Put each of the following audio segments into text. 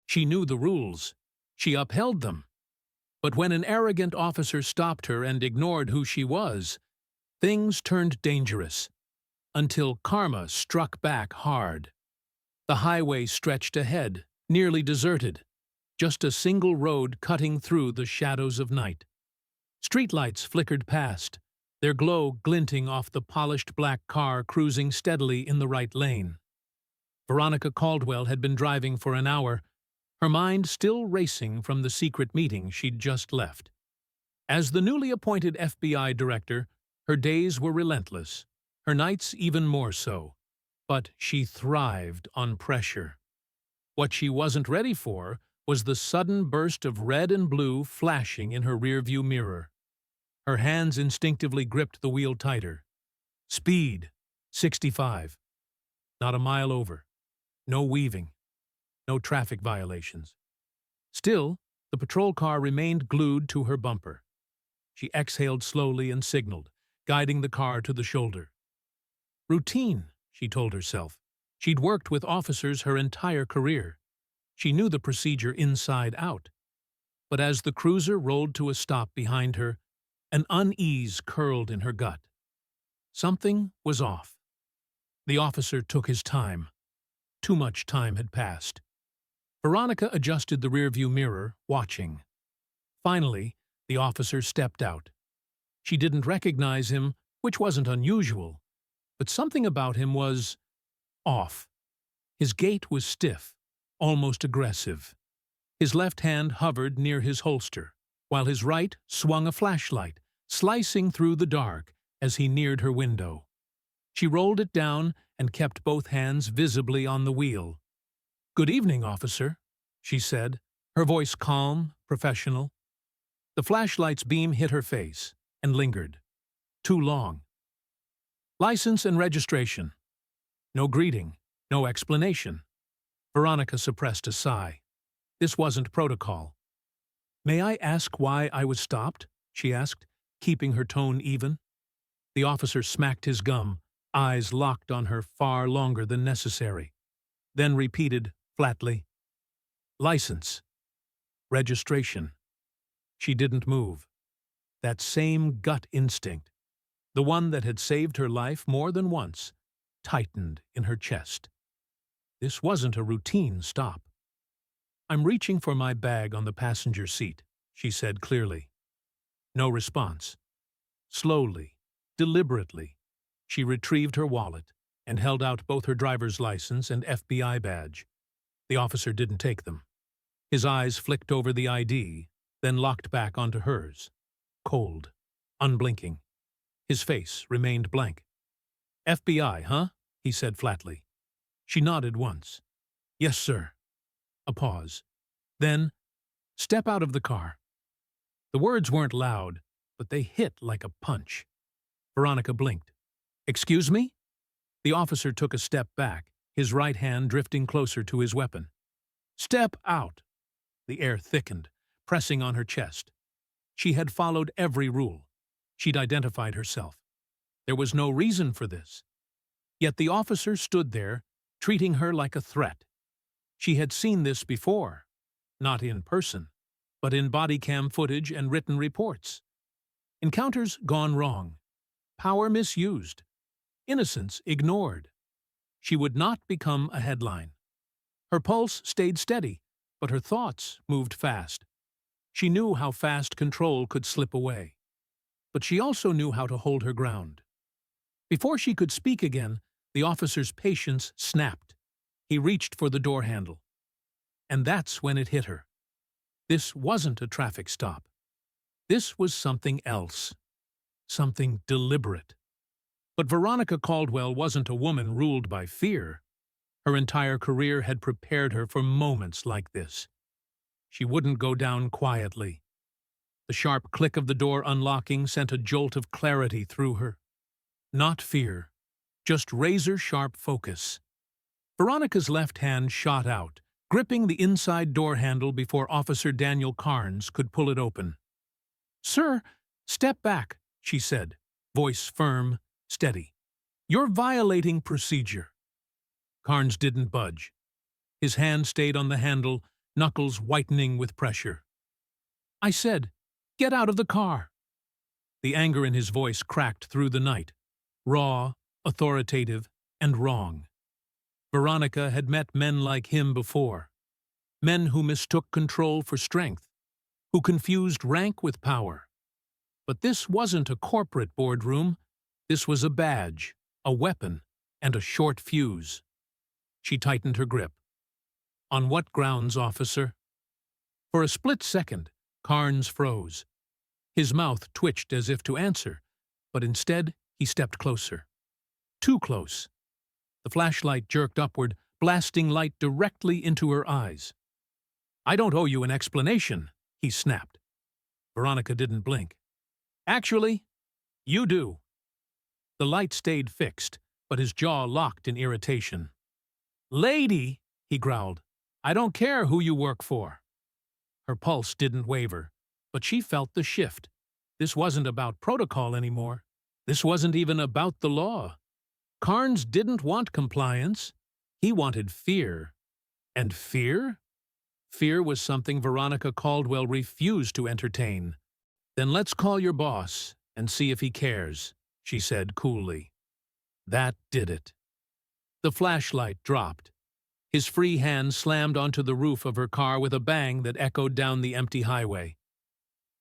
She knew the rules. She upheld them. But when an arrogant officer stopped her and ignored who she was, things turned dangerous, until karma struck back hard. The highway stretched ahead, nearly deserted, just a single road cutting through the shadows of night. Streetlights flickered past, their glow glinting off the polished black car cruising steadily in the right lane. Veronica Caldwell had been driving for an hour, her mind still racing from the secret meeting she'd just left. As the newly appointed FBI director, her days were relentless, her nights even more so. But she thrived on pressure. What she wasn't ready for was the sudden burst of red and blue flashing in her rearview mirror. Her hands instinctively gripped the wheel tighter. Speed, 65. Not a mile over. No weaving. No traffic violations. Still, the patrol car remained glued to her bumper. She exhaled slowly and signaled, guiding the car to the shoulder. Routine, she told herself. She'd worked with officers her entire career. She knew the procedure inside out. But as the cruiser rolled to a stop behind her, an unease curled in her gut. Something was off. The officer took his time. Too much time had passed. Veronica adjusted the rearview mirror, watching. Finally, the officer stepped out. She didn't recognize him, which wasn't unusual, but something about him was off. His gait was stiff, almost aggressive. His left hand hovered near his holster, while his right swung a flashlight, slicing through the dark as he neared her window. She rolled it down and kept both hands visibly on the wheel. "Good evening, officer," she said, her voice calm, professional. The flashlight's beam hit her face and lingered. Too long. "License and registration." No greeting, no explanation. Veronica suppressed a sigh. This wasn't protocol. "May I ask why I was stopped?" she asked, keeping her tone even. The officer smacked his gum, eyes locked on her far longer than necessary, then repeated flatly, "License. Registration." She didn't move. That same gut instinct, the one that had saved her life more than once, tightened in her chest. This wasn't a routine stop. "I'm reaching for my bag on the passenger seat," she said clearly. No response. Slowly, deliberately, she retrieved her wallet and held out both her driver's license and FBI badge. The officer didn't take them. His eyes flicked over the ID, then locked back onto hers. Cold, unblinking. His face remained blank. "FBI, huh?" he said flatly. She nodded once. "Yes, sir." A pause. Then, "Step out of the car." The words weren't loud, but they hit like a punch. Veronica blinked. "Excuse me?" The officer took a step back, his right hand drifting closer to his weapon. "Step out." The air thickened, pressing on her chest. She had followed every rule. She'd identified herself. There was no reason for this. Yet the officer stood there, treating her like a threat. She had seen this before, not in person, but in body cam footage and written reports. Encounters gone wrong, power misused, innocence ignored. She would not become a headline. Her pulse stayed steady, but her thoughts moved fast. She knew how fast control could slip away. But she also knew how to hold her ground. Before she could speak again, the officer's patience snapped. He reached for the door handle. And that's when it hit her. This wasn't a traffic stop. This was something else. Something deliberate. But Veronica Caldwell wasn't a woman ruled by fear. Her entire career had prepared her for moments like this. She wouldn't go down quietly. The sharp click of the door unlocking sent a jolt of clarity through her. Not fear, just razor-sharp focus. Veronica's left hand shot out, gripping the inside door handle before Officer Daniel Carnes could pull it open. "Sir, step back," she said, voice firm, steady. "You're violating procedure." Carnes didn't budge. His hand stayed on the handle, knuckles whitening with pressure. "I said, get out of the car." The anger in his voice cracked through the night, raw, authoritative, and wrong. Veronica had met men like him before, men who mistook control for strength, who confused rank with power. But this wasn't a corporate boardroom. This was a badge, a weapon, and a short fuse. She tightened her grip. "On what grounds, officer?" For a split second, Carnes froze. His mouth twitched as if to answer, but instead he stepped closer. Too close. The flashlight jerked upward, blasting light directly into her eyes. "I don't owe you an explanation," he snapped. Veronica didn't blink. "Actually, you do." The light stayed fixed, but his jaw locked in irritation. "Lady," he growled, "I don't care who you work for." Her pulse didn't waver, but she felt the shift. This wasn't about protocol anymore. This wasn't even about the law. Carnes didn't want compliance. He wanted fear. And fear? Fear was something Veronica Caldwell refused to entertain. "Then let's call your boss and see if he cares," she said coolly. That did it. The flashlight dropped. His free hand slammed onto the roof of her car with a bang that echoed down the empty highway.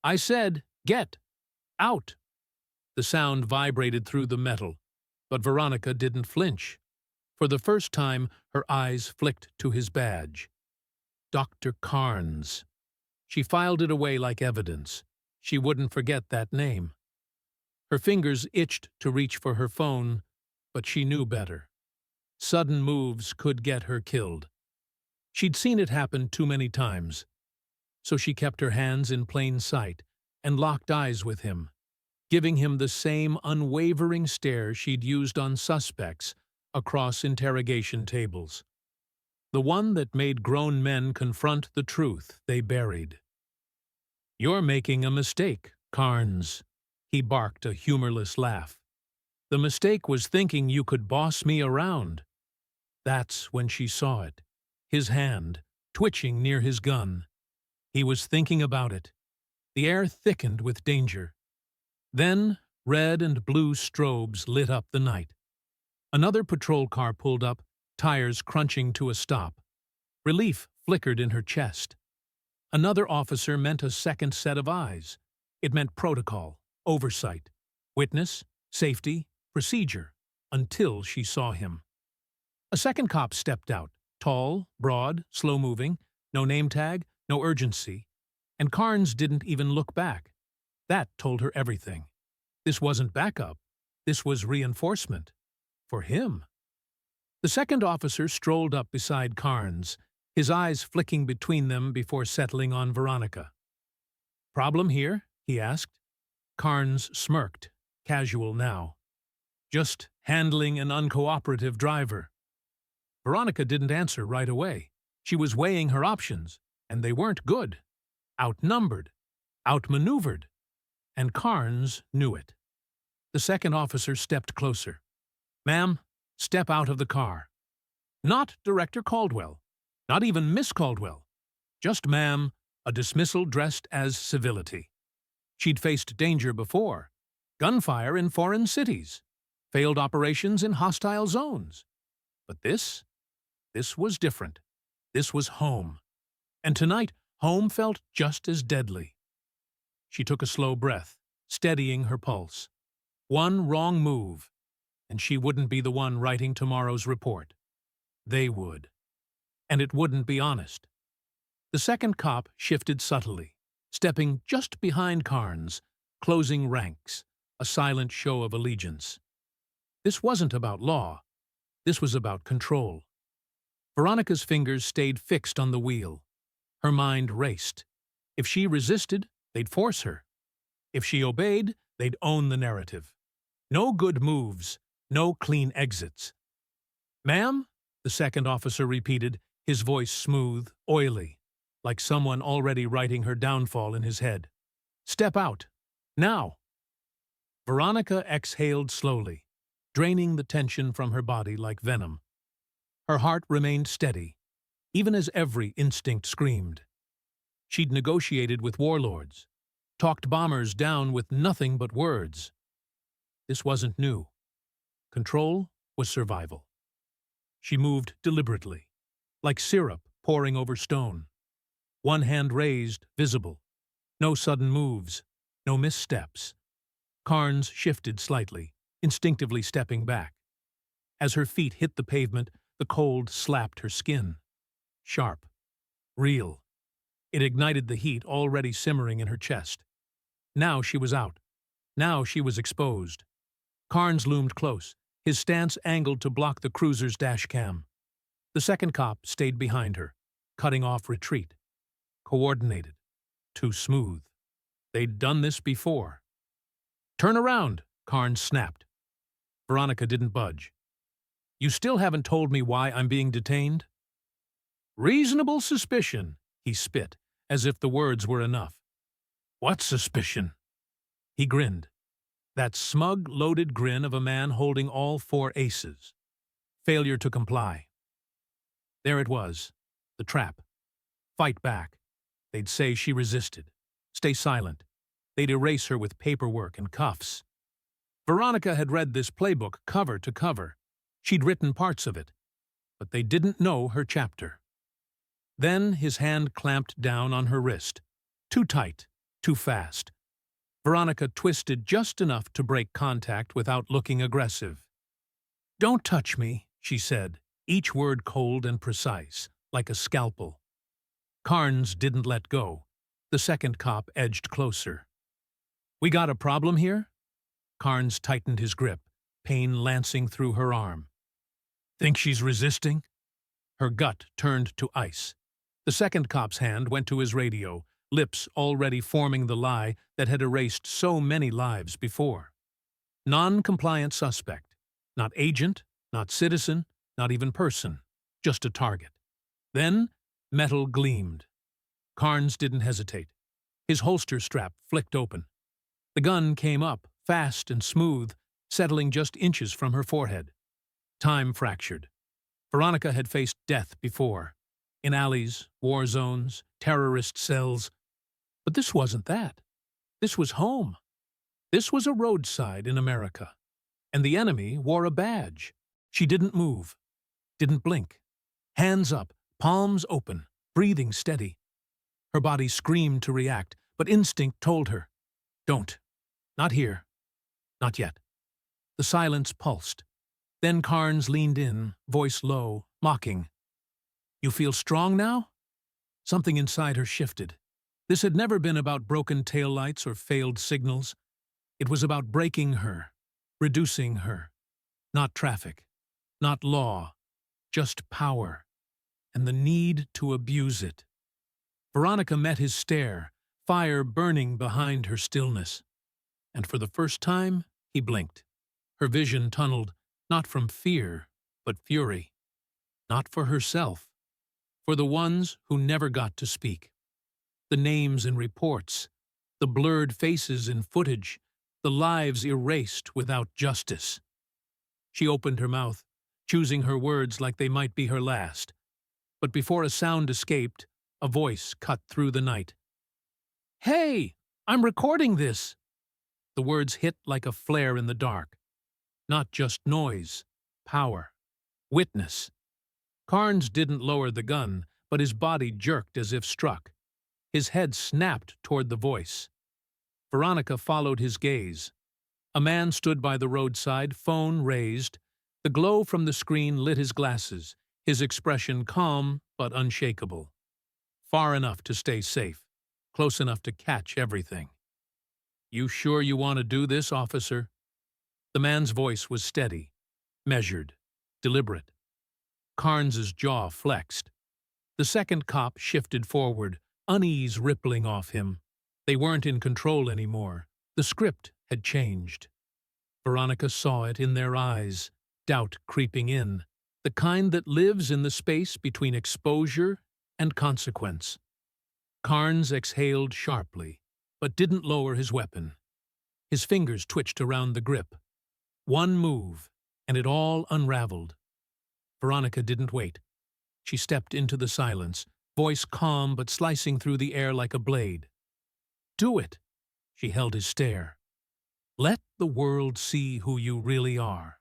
"I said, get out." The sound vibrated through the metal, but Veronica didn't flinch. For the first time, her eyes flicked to his badge. Dr. Carnes. She filed it away like evidence. She wouldn't forget that name. Her fingers itched to reach for her phone, but she knew better. Sudden moves could get her killed. She'd seen it happen too many times. So she kept her hands in plain sight and locked eyes with him, giving him the same unwavering stare she'd used on suspects across interrogation tables. The one that made grown men confront the truth they buried. "You're making a mistake, Carnes," he barked a humorless laugh. "The mistake was thinking you could boss me around." That's when she saw it, his hand, twitching near his gun. He was thinking about it. The air thickened with danger. Then, red and blue strobes lit up the night. Another patrol car pulled up, tires crunching to a stop. Relief flickered in her chest. Another officer meant a second set of eyes. It meant protocol, oversight, witness, safety, procedure, until she saw him. A second cop stepped out, tall, broad, slow-moving, no name tag, no urgency. And Carnes didn't even look back. That told her everything. This wasn't backup. This was reinforcement. For him. The second officer strolled up beside Carnes, his eyes flicking between them before settling on Veronica. "Problem here?" he asked. Carnes smirked, casual now. "Just handling an uncooperative driver." Veronica didn't answer right away. She was weighing her options, and they weren't good. Outnumbered, outmaneuvered, and Carnes knew it. The second officer stepped closer. "Ma'am, step out of the car." Not Director Caldwell, not even Miss Caldwell. Just ma'am, a dismissal dressed as civility. She'd faced danger before. Gunfire in foreign cities. Failed operations in hostile zones. But this was different. This was home. And tonight, home felt just as deadly. She took a slow breath, steadying her pulse. One wrong move, and she wouldn't be the one writing tomorrow's report. They would. And it wouldn't be honest. The second cop shifted subtly, stepping just behind Carnes, closing ranks, a silent show of allegiance. This wasn't about law. This was about control. Veronica's fingers stayed fixed on the wheel. Her mind raced. If she resisted, they'd force her. If she obeyed, they'd own the narrative. No good moves, no clean exits. "Ma'am?" the second officer repeated, his voice smooth, oily, like someone already writing her downfall in his head. "Step out. Now." Veronica exhaled slowly, draining the tension from her body like venom. Her heart remained steady. even as every instinct screamed. She'd negotiated with warlords, talked bombers down with nothing but words. This wasn't new. Control was survival. She moved deliberately, like syrup pouring over stone. One hand raised, visible. No sudden moves, no missteps. Carnes shifted slightly, instinctively stepping back. As her feet hit the pavement, the cold slapped her skin. Sharp. Real. It ignited the heat already simmering in her chest. Now she was out. Now she was exposed. Carnes loomed close, his stance angled to block the cruiser's dash cam. The second cop stayed behind her, cutting off retreat. Coordinated. Too smooth. They'd done this before. "Turn around," Carnes snapped. Veronica didn't budge. "You still haven't told me why I'm being detained?" "Reasonable suspicion," he spit, as if the words were enough. "What suspicion?" He grinned. That smug, loaded grin of a man holding all four aces. Failure to comply. There it was. The trap. Fight back. They'd say she resisted. Stay silent. They'd erase her with paperwork and cuffs. Veronica had read this playbook cover to cover. She'd written parts of it. But they didn't know her chapter. Then his hand clamped down on her wrist. Too tight. Too fast. Veronica twisted just enough to break contact without looking aggressive. "Don't touch me," she said, each word cold and precise, like a scalpel. Carnes didn't let go. The second cop edged closer. "We got a problem here?" Carnes tightened his grip, pain lancing through her arm. "Think she's resisting?" Her gut turned to ice. The second cop's hand went to his radio, lips already forming the lie that had erased so many lives before. Non-compliant suspect. Not agent, not citizen, not even person. Just a target. Then, metal gleamed. Carnes didn't hesitate. His holster strap flicked open. The gun came up, fast and smooth, settling just inches from her forehead. Time fractured. Veronica had faced death before. In alleys, war zones, terrorist cells. But this wasn't that. This was home. This was a roadside in America. And the enemy wore a badge. She didn't move. Didn't blink. Hands up, palms open, breathing steady. Her body screamed to react, but instinct told her, "Don't. Not here. Not yet." The silence pulsed. Then Carnes leaned in, voice low, mocking. "You feel strong now?" Something inside her shifted. This had never been about broken taillights or failed signals. It was about breaking her, reducing her. Not traffic, not law, just power, and the need to abuse it. Veronica met his stare, fire burning behind her stillness. And for the first time, he blinked. Her vision tunneled, not from fear, but fury. Not for herself, for the ones who never got to speak. The names in reports, the blurred faces in footage, the lives erased without justice. She opened her mouth, choosing her words like they might be her last. But before a sound escaped, a voice cut through the night. "Hey, I'm recording this!" The words hit like a flare in the dark. Not just noise, power, witness. Carnes didn't lower the gun, but his body jerked as if struck. His head snapped toward the voice. Veronica followed his gaze. A man stood by the roadside, phone raised. The glow from the screen lit his glasses, his expression calm but unshakable. Far enough to stay safe, close enough to catch everything. "You sure you want to do this, officer?" The man's voice was steady, measured, deliberate. Carnes's jaw flexed. The second cop shifted forward, unease rippling off him. They weren't in control anymore. The script had changed. Veronica saw it in their eyes, doubt creeping in, the kind that lives in the space between exposure and consequence. Carnes exhaled sharply, but didn't lower his weapon. His fingers twitched around the grip. One move, and it all unraveled. Veronica didn't wait. She stepped into the silence, voice calm but slicing through the air like a blade. "Do it." She held his stare. "Let the world see who you really are."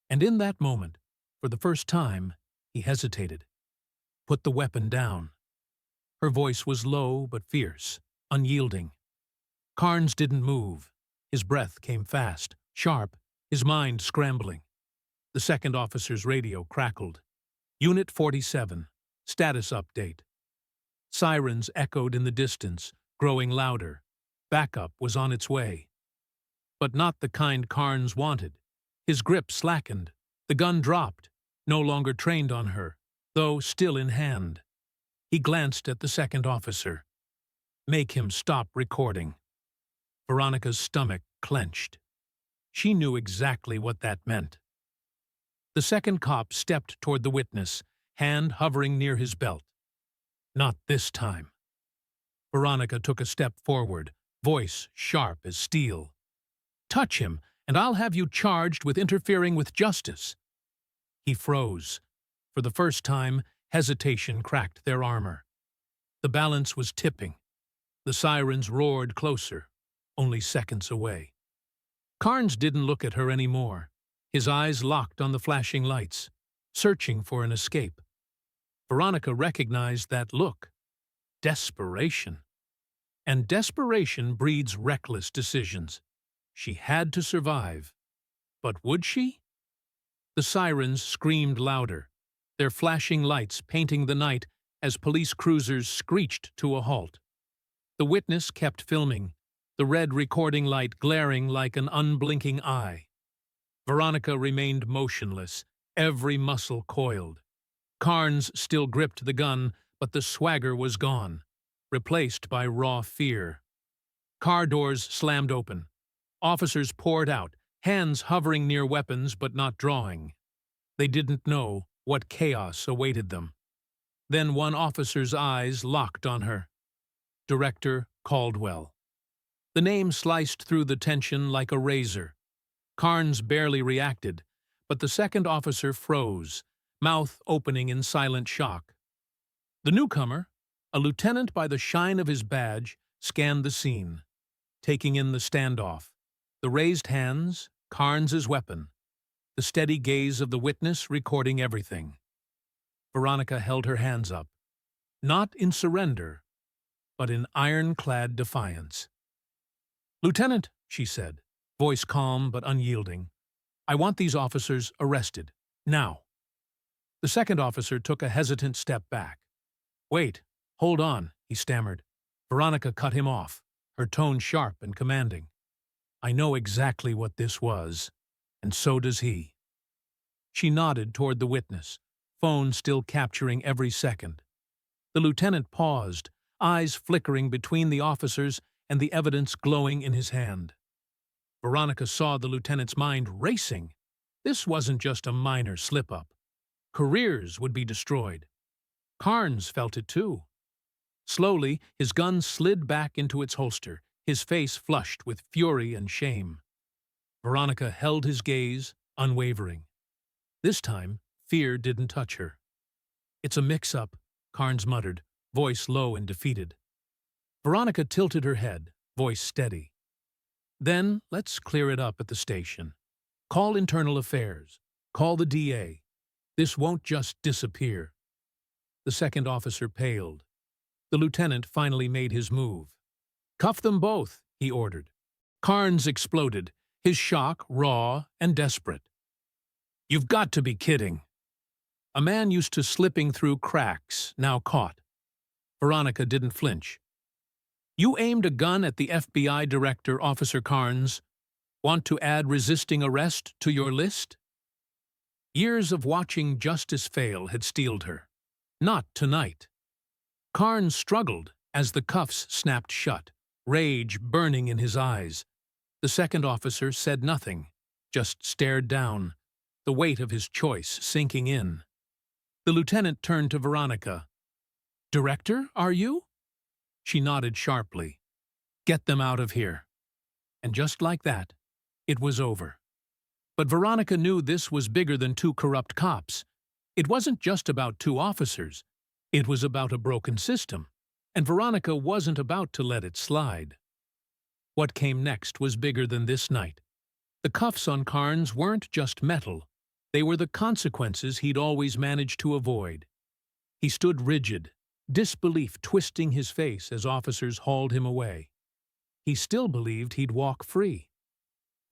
And in that moment, for the first time, he hesitated. Put the weapon down. Her voice was low but fierce, unyielding. Carnes didn't move. His breath came fast, sharp, his mind scrambling. The second officer's radio crackled. "Unit 47, status update." Sirens echoed in the distance, growing louder. Backup was on its way. But not the kind Carnes wanted. His grip slackened. The gun dropped, no longer trained on her, though still in hand. He glanced at the second officer. Make him stop recording. Veronica's stomach clenched. She knew exactly what that meant. The second cop stepped toward the witness, hand hovering near his belt. Not this time. Veronica took a step forward, voice sharp as steel. "Touch him, and I'll have you charged with interfering with justice." He froze. For the first time, hesitation cracked their armor. The balance was tipping. The sirens roared closer, only seconds away. Carnes didn't look at her anymore. His eyes locked on the flashing lights, searching for an escape. Veronica recognized that look. Desperation. And desperation breeds reckless decisions. She had to survive. But would she? The sirens screamed louder, their flashing lights painting the night as police cruisers screeched to a halt. The witness kept filming, the red recording light glaring like an unblinking eye. Veronica remained motionless, every muscle coiled. Carnes still gripped the gun, but the swagger was gone, replaced by raw fear. Car doors slammed open. Officers poured out, hands hovering near weapons but not drawing. They didn't know what chaos awaited them. Then one officer's eyes locked on her. Director Caldwell. The name sliced through the tension like a razor. Carnes barely reacted, but the second officer froze, mouth opening in silent shock. The newcomer, a lieutenant by the shine of his badge, scanned the scene, taking in the standoff. The raised hands, Carnes's weapon. The steady gaze of the witness recording everything. Veronica held her hands up, not in surrender, but in ironclad defiance. "Lieutenant," she said, voice calm but unyielding, "I want these officers arrested. Now." The second officer took a hesitant step back. "Wait, hold on," he stammered. Veronica cut him off, her tone sharp and commanding. "I know exactly what this was, and so does he." She nodded toward the witness, phone still capturing every second. The lieutenant paused, eyes flickering between the officers and the evidence glowing in his hand. Veronica saw the lieutenant's mind racing. This wasn't just a minor slip-up. Careers would be destroyed. Carnes felt it too. Slowly, his gun slid back into its holster, his face flushed with fury and shame. Veronica held his gaze, unwavering. This time, fear didn't touch her. "It's a mix-up," Carnes muttered, voice low and defeated. Veronica tilted her head, voice steady. "Then let's clear it up at the station. Call internal affairs. Call the DA. This won't just disappear." The second officer paled. The lieutenant finally made his move. "Cuff them both," he ordered. Carnes exploded, his shock raw and desperate. "You've got to be kidding." A man used to slipping through cracks, now caught. Veronica didn't flinch. "You aimed a gun at the FBI director, Officer Carnes. Want to add resisting arrest to your list?" Years of watching justice fail had steeled her. Not tonight. Carnes struggled as the cuffs snapped shut, rage burning in his eyes. The second officer said nothing, just stared down, the weight of his choice sinking in. The lieutenant turned to Veronica. "Director, are you?" She nodded sharply. "Get them out of here." And just like that, it was over. But Veronica knew this was bigger than two corrupt cops. It wasn't just about two officers. It was about a broken system, and Veronica wasn't about to let it slide. What came next was bigger than this night. The cuffs on Carnes weren't just metal. They were the consequences he'd always managed to avoid. He stood rigid, disbelief twisting his face as officers hauled him away. He still believed he'd walk free.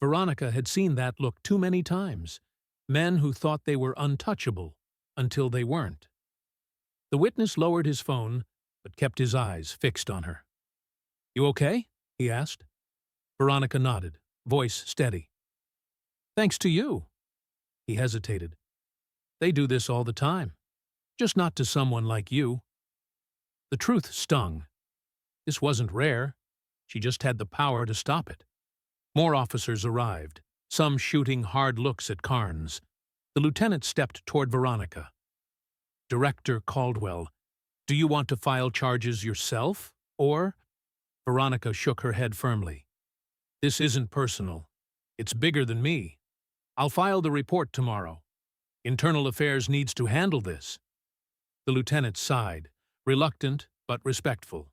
Veronica had seen that look too many times. Men who thought they were untouchable until they weren't. The witness lowered his phone, but kept his eyes fixed on her. "You okay?" he asked. Veronica nodded, voice steady. "Thanks to you." He hesitated. "They do this all the time, just not to someone like you." The truth stung. This wasn't rare. She just had the power to stop it. More officers arrived, some shooting hard looks at Carnes. The lieutenant stepped toward Veronica. "Director Caldwell, do you want to file charges yourself, or—" Veronica shook her head firmly. "This isn't personal. It's bigger than me. I'll file the report tomorrow. Internal Affairs needs to handle this." The lieutenant sighed, reluctant but respectful.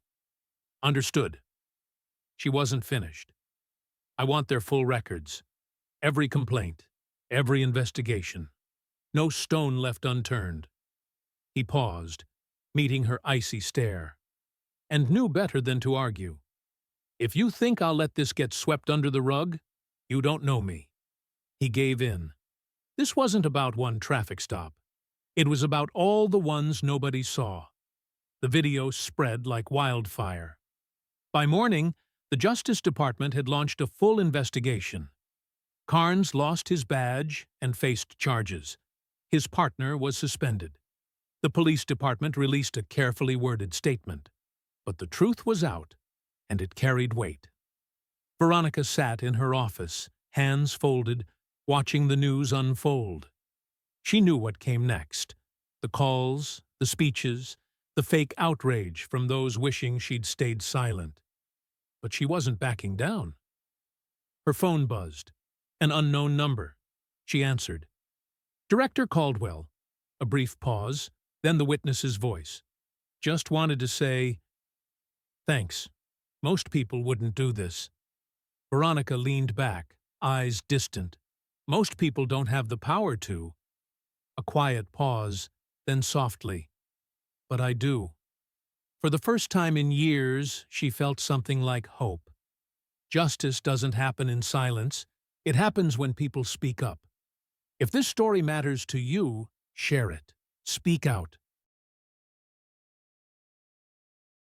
"Understood." She wasn't finished. "I want their full records. Every complaint, every investigation. No stone left unturned." He paused, meeting her icy stare, and knew better than to argue. "If you think I'll let this get swept under the rug, you don't know me." He gave in. This wasn't about one traffic stop. It was about all the ones nobody saw. The video spread like wildfire. By morning, the Justice Department had launched a full investigation. Carnes lost his badge and faced charges. His partner was suspended. The police department released a carefully worded statement. But the truth was out, and it carried weight. Veronica sat in her office, hands folded, watching the news unfold. She knew what came next. The calls, the speeches, the fake outrage from those wishing she'd stayed silent. But she wasn't backing down. Her phone buzzed. An unknown number. She answered. "Director Caldwell." A brief pause, then the witness's voice. "Just wanted to say, thanks. Most people wouldn't do this." Veronica leaned back, eyes distant. "Most people don't have the power to." A quiet pause, then softly. "But I do." For the first time in years, she felt something like hope. Justice doesn't happen in silence. It happens when people speak up. If this story matters to you, share it. Speak out.